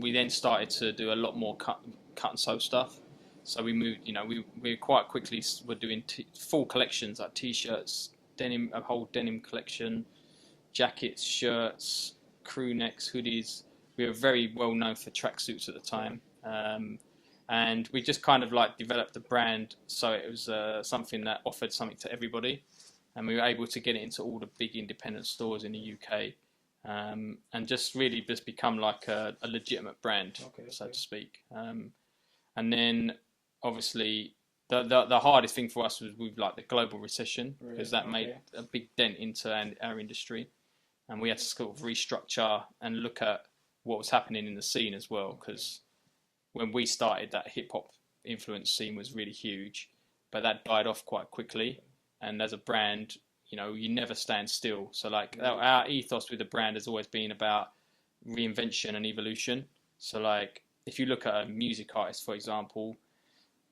we then started to do a lot more cut and sew stuff. So we moved, we quite quickly were doing full collections like t-shirts, denim, a whole denim collection, jackets, shirts, crew necks, hoodies. We were very well known for tracksuits at the time. And we just kind of like developed the brand so it was something that offered something to everybody, and we were able to get it into all the big independent stores in the UK, and just really just become like a legitimate brand, so to speak. And then obviously the hardest thing for us was with like the global recession, because that made a big dent into our industry, and we had to sort of restructure and look at what was happening in the scene as well, because when we started, that hip-hop influence scene was really huge, but that died off quite quickly. And as a brand, you never stand still. So like our ethos with the brand has always been about reinvention and evolution. So like if you look at a music artist, for example,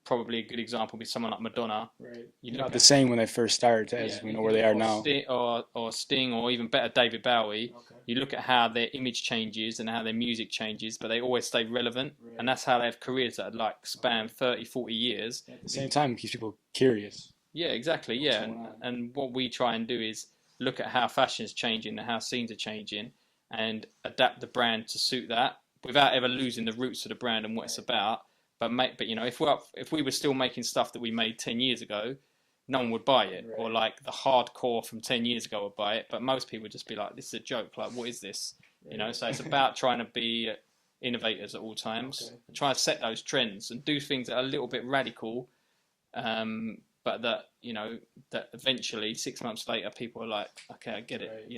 probably a good example would be someone like Madonna. Right. Not the same when they first started as we know where they are now. Or Sting, or even better, David Bowie. You look at how their image changes and how their music changes, but they always stay relevant. And that's how they have careers that like span 30, 40 years. At the same time, it keeps people curious. Yeah, exactly. Yeah. And what we try and do is look at how fashion is changing and how scenes are changing, and adapt the brand to suit that without ever losing the roots of the brand and what it's about. But if we were still making stuff that we made 10 years ago, no one would buy it. Right. Or like the hardcore from 10 years ago would buy it. But most people would just be like, this is a joke. Like, what is this? Right. So it's about trying to be innovators at all times, and try to set those trends and do things that are a little bit radical, but that that eventually 6 months later people are like, okay, I get it.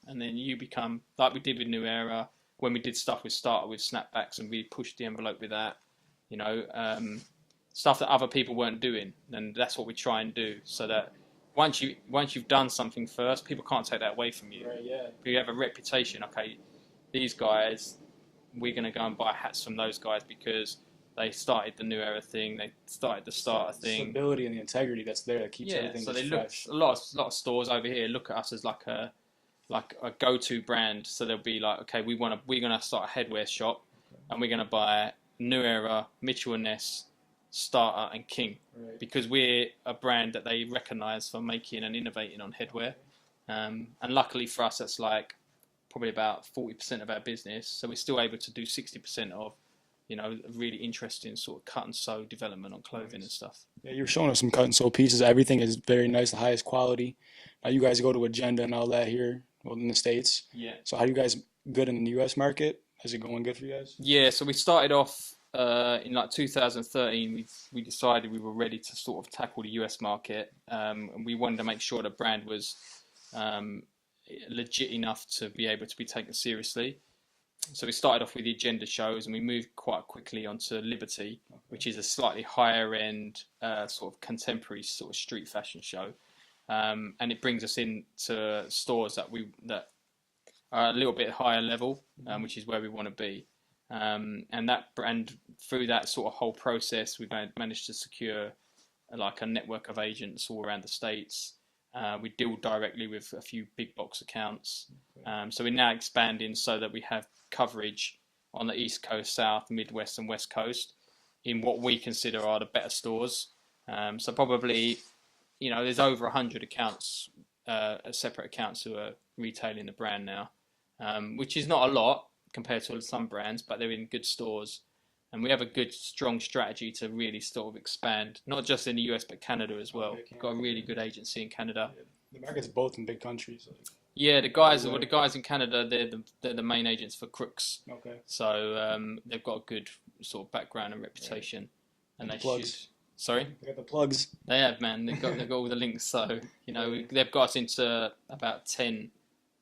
And then you become like we did with New Era, when we did stuff with snapbacks and really pushed the envelope with that. Stuff that other people weren't doing, and that's what we try and do. So that once you've done something first, people can't take that away from you. Right, yeah. If you have a reputation, okay, these guys, we're going to go and buy hats from those guys because they started the New Era thing, they started the starter thing. The stability and the integrity that's there that keeps everything so fresh. A lot of stores over here look at us as like a go-to brand. So they'll be like, okay, we're gonna start a headwear shop, and we're gonna buy New Era, Mitchell & Ness, Starter and King, because we're a brand that they recognise for making and innovating on headwear. And luckily for us, that's like probably about 40% of our business. So we're still able to do 60% of, really interesting sort of cut and sew development on clothing and stuff. Yeah, you're showing us some cut and sew pieces. Everything is very nice, the highest quality. Now you guys go to Agenda and all that here, in the States. Yeah. So how do you guys good in the U.S. market? Is it going good for you guys? Yeah, so we started off in like 2013. We decided we were ready to sort of tackle the US market, and we wanted to make sure the brand was legit enough to be able to be taken seriously. So we started off with the Agenda shows, and we moved quite quickly onto Liberty, which is a slightly higher end sort of contemporary sort of street fashion show, and it brings us into stores that are a little bit higher level, which is where we want to be. And that brand, through that sort of whole process, we've managed to secure like a network of agents all around the States. We deal directly with a few big box accounts. So we're now expanding so that we have coverage on the East Coast, South, Midwest and West Coast in what we consider are the better stores. So probably, there's over 100 accounts, separate accounts who are retailing the brand now, which is not a lot compared to some brands, but they're in good stores. And we have a good, strong strategy to really sort of expand, not just in the US, but Canada as well. We've got a really good agency in Canada. The market's both in big countries. Yeah, the guys in Canada, they're the main agents for Crooks. Okay. So they've got a good sort of background and reputation. And they plugs. Sorry? They got the plugs. They have, man. They've got all the links. So, they've got us into about 10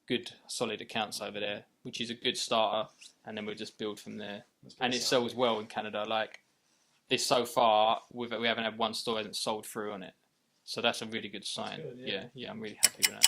good, solid accounts over there, which is a good starter. And then we'll just build from there. And it sells well in Canada. Like this so far, we haven't had one store that hasn't sold through on it. So that's a really good sign. Good, yeah, I'm really happy with that.